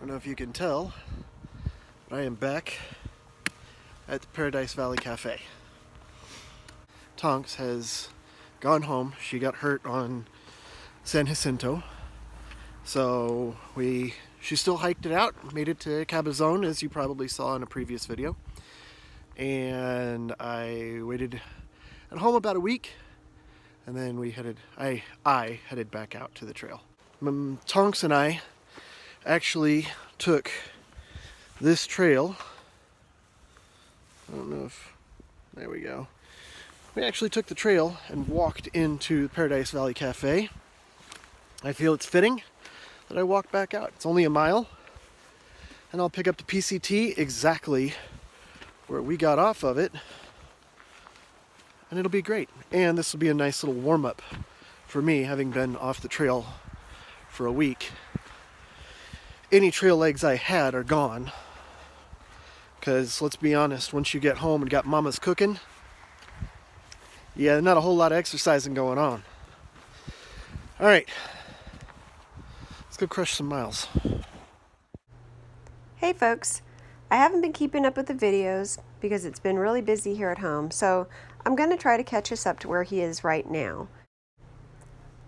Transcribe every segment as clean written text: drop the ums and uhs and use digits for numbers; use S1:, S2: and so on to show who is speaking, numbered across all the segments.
S1: don't know if you can tell, but I am back at the Paradise Valley Cafe. Tonks has gone home. She got hurt on San Jacinto. So she still hiked it out, made it to Cabazon, as you probably saw in a previous video. And I waited at home about a week, and then I headed back out to the trail. Tonks and I actually took this trail. I don't know if, there we go. We actually took the trail and walked into Paradise Valley Cafe. I feel it's fitting that I walk back out. It's only a mile, and I'll pick up the PCT exactly where we got off of it, and it'll be great. And this will be a nice little warm-up for me, having been off the trail for a week. Any trail legs I had are gone, because let's be honest, once you get home and got mama's cooking, yeah, not a whole lot of exercising going on. All right, let's go crush some miles.
S2: Hey folks, I haven't been keeping up with the videos because it's been really busy here at home, so I'm going to try to catch us up to where he is right now.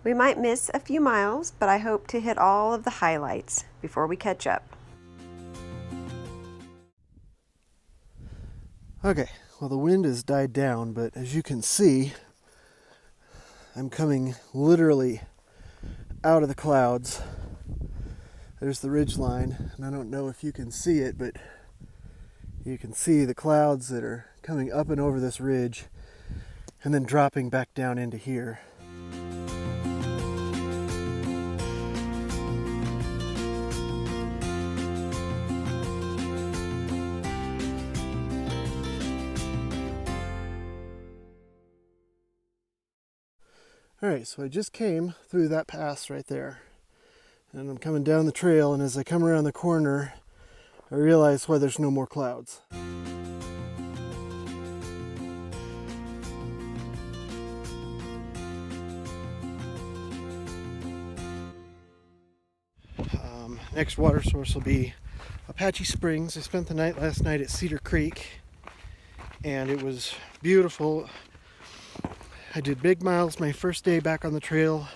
S2: We might miss a few miles, but I hope to hit all of the highlights before we catch up.
S1: Okay, well, the wind has died down, but as you can see, I'm coming literally out of the clouds. There's the ridge line, and I don't know if you can see it, but you can see the clouds that are coming up and over this ridge and then dropping back down into here. Alright, so I just came through that pass right there, and I'm coming down the trail, and as I come around the corner, I realize why there's no more clouds. Next water source will be Apache Springs. I spent the night last night at Cedar Creek, and it was beautiful. I did big miles my first day back on the trail,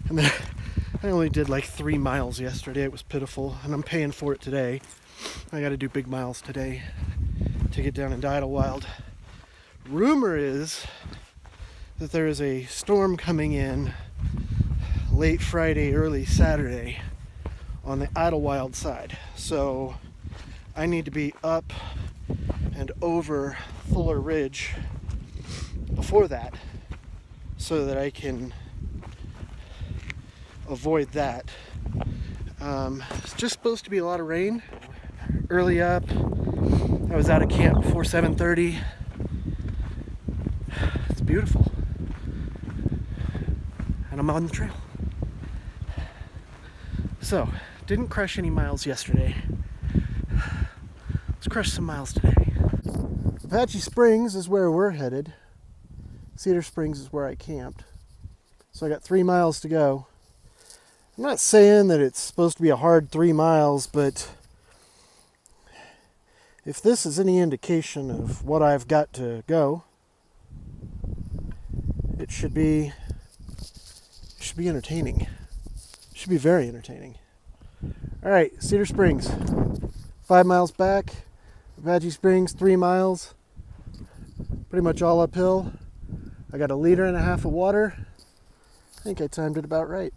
S1: and then I only did like 3 miles yesterday. It was pitiful, and I'm paying for it today. I got to do big miles today to get down into Idlewild. Rumor is that there is a storm coming in late Friday, early Saturday on the Idlewild side. So I need to be up and over Fuller Ridge before that, so that I can avoid that. It's just supposed to be a lot of rain early up. I was out of camp before 7:30. It's beautiful, and I'm on the trail. So, didn't crush any miles yesterday. Let's crush some miles today. Apache Springs is where we're headed. Cedar Springs is where I camped. So I got 3 miles to go. I'm not saying that it's supposed to be a hard 3 miles, but if this is any indication of what I've got to go, it should be entertaining. It should be very entertaining. All right, Cedar Springs, 5 miles back. Apache Springs, 3 miles. Pretty much all uphill. I got 1.5 liters of water. I think I timed it about right.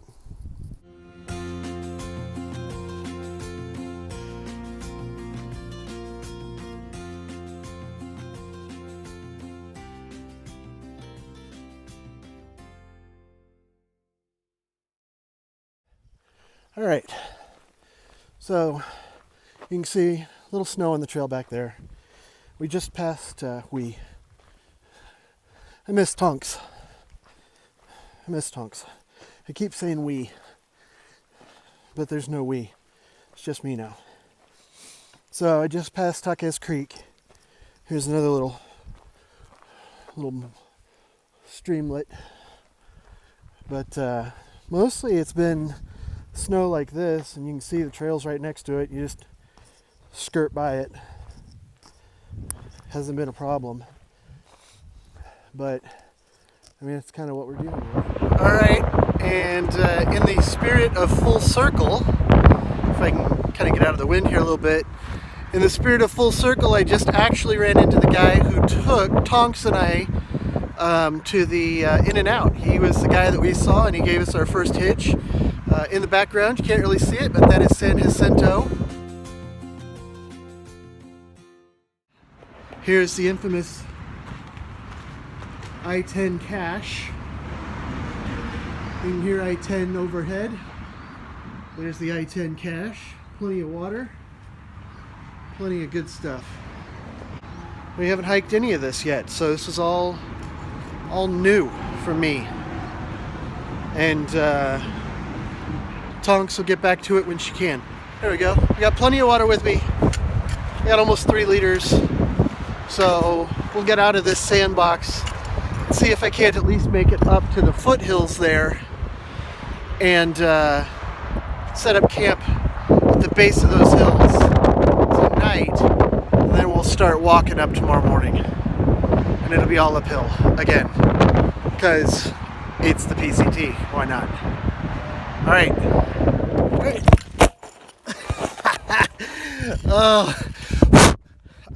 S1: All right, so you can see a little snow on the trail back there. We just passed, I miss Tonks. I keep saying we, but there's no we. It's just me now. So I just passed Tock S Creek. Here's another little streamlet. But mostly it's been snow like this, and you can see the trails right next to it, you just skirt by it. Hasn't been a problem. But, I mean, it's kind of what we're dealing with. Alright, and in the spirit of full circle, if I can kind of get out of the wind here a little bit, in the spirit of full circle, I just actually ran into the guy who took Tonks and I to the In-N-Out. He was the guy that we saw, and he gave us our first hitch. In the background, you can't really see it, but that is San Jacinto. Here's the infamous I-10 cache. You can hear I-10 overhead. There's the I-10 cache. Plenty of water. Plenty of good stuff. We haven't hiked any of this yet, so this is all new for me. And Tonks will get back to it when she can. There we go. I got plenty of water with me. I got almost 3 liters. So we'll get out of this sandbox and see if I can't at least make it up to the foothills there and set up camp at the base of those hills tonight. And then we'll start walking up tomorrow morning. And it'll be all uphill again, because it's the PCT. Why not? All right. Great.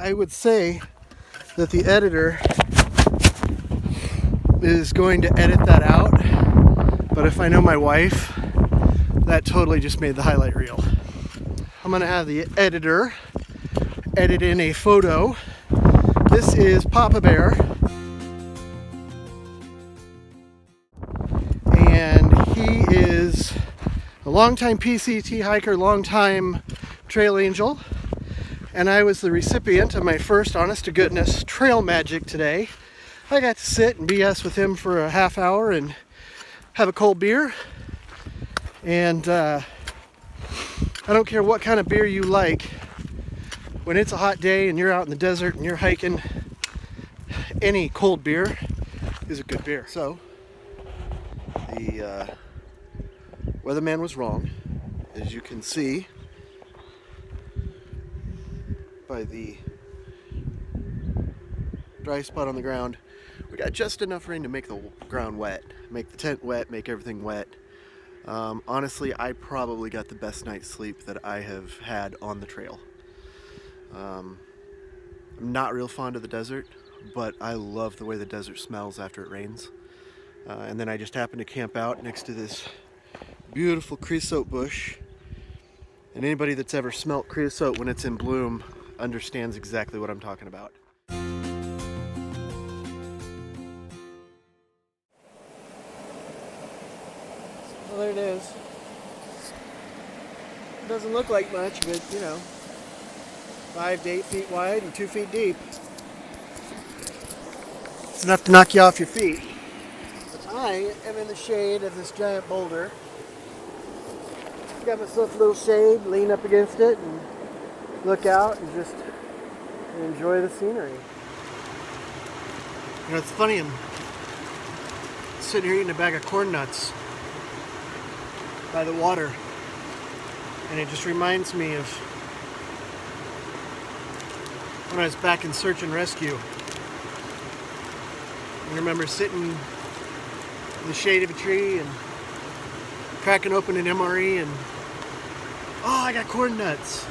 S1: I would say that the editor is going to edit that out, but if I know my wife, that totally just made the highlight reel. I'm going to have the editor edit in a photo. This is Papa Bear, and he is a longtime PCT hiker, longtime trail angel, and I was the recipient of my first honest-to-goodness trail magic today. I got to sit and BS with him for a half hour and have a cold beer, and I don't care what kind of beer you like. When it's a hot day and you're out in the desert and you're hiking, any cold beer is a good beer. So, the weatherman was wrong, as you can see by the dry spot on the ground. We got just enough rain to make the ground wet, make the tent wet, make everything wet. Honestly, I probably got the best night's sleep that I have had on the trail. I'm not real fond of the desert, but I love the way the desert smells after it rains. And then I just happened to camp out next to this beautiful creosote bush. And anybody that's ever smelt creosote when it's in bloom understands exactly what I'm talking about. Well, there it is. It doesn't look like much, but you know, 5 to 8 feet wide and 2 feet deep. It's enough to knock you off your feet. But I am in the shade of this giant boulder. Got myself a little shade, lean up against it, and look out and just enjoy the scenery. You know, it's funny, I'm sitting here eating a bag of corn nuts by the water, and it just reminds me of when I was back in search and rescue. I remember sitting in the shade of a tree and cracking open an MRE and, oh, I got corn nuts.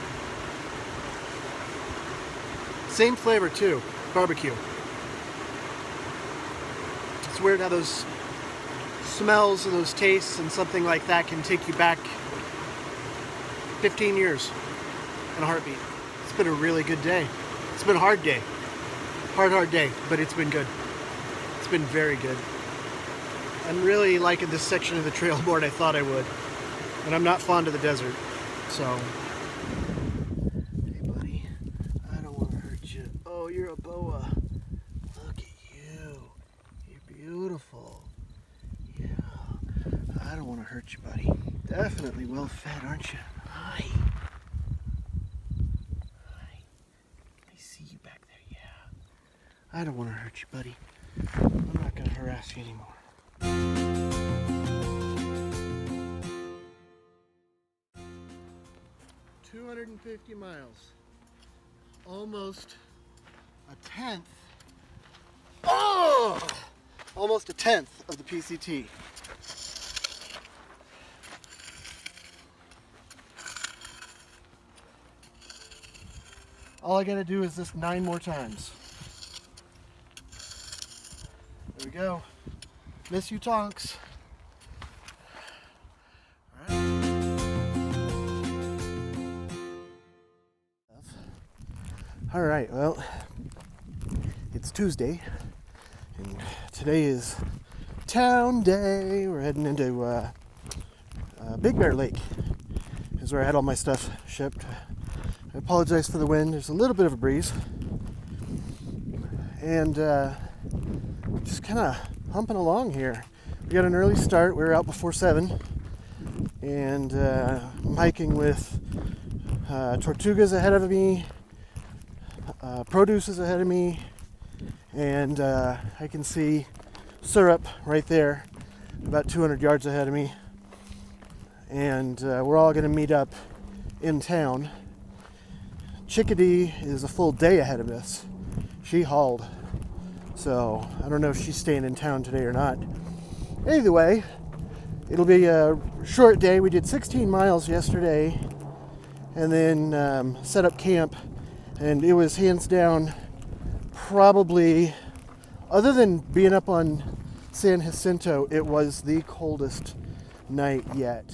S1: Same flavor too, barbecue. It's weird how those smells and those tastes and something like that can take you back 15 years in a heartbeat. It's been a really good day. It's been a hard day. Hard day, but it's been good. It's been very good. I'm really liking this section of the trail more than I thought I would. And I'm not fond of the desert, so. Hey buddy, I don't want to hurt you. Oh, you're a boa. Look at you. You're beautiful. Yeah. I don't want to hurt you, buddy. Definitely well fed, aren't you? Hi. Hi. I see you back there, yeah. I don't want to hurt you, buddy. I'm not going to harass you anymore. 250 miles. Almost a tenth. Oh! Almost a tenth of the PCT. All I gotta do is this 9 more times. There we go. Miss you, Tonks. All right, well, it's Tuesday, and today is town day. We're heading into Big Bear Lake. Is where I had all my stuff shipped. I apologize for the wind. There's a little bit of a breeze, and just kind of humping along here. We got an early start. We were out before 7, and I'm hiking with Tortugas ahead of me. Produce is ahead of me, and I can see Syrup right there, about 200 yards ahead of me, and we're all going to meet up in town. Chickadee is a full day ahead of us. She hauled, so I don't know if she's staying in town today or not. Either way, it'll be a short day. We did 16 miles yesterday, and then set up camp. And it was hands down probably, other than being up on San Jacinto, it was the coldest night yet.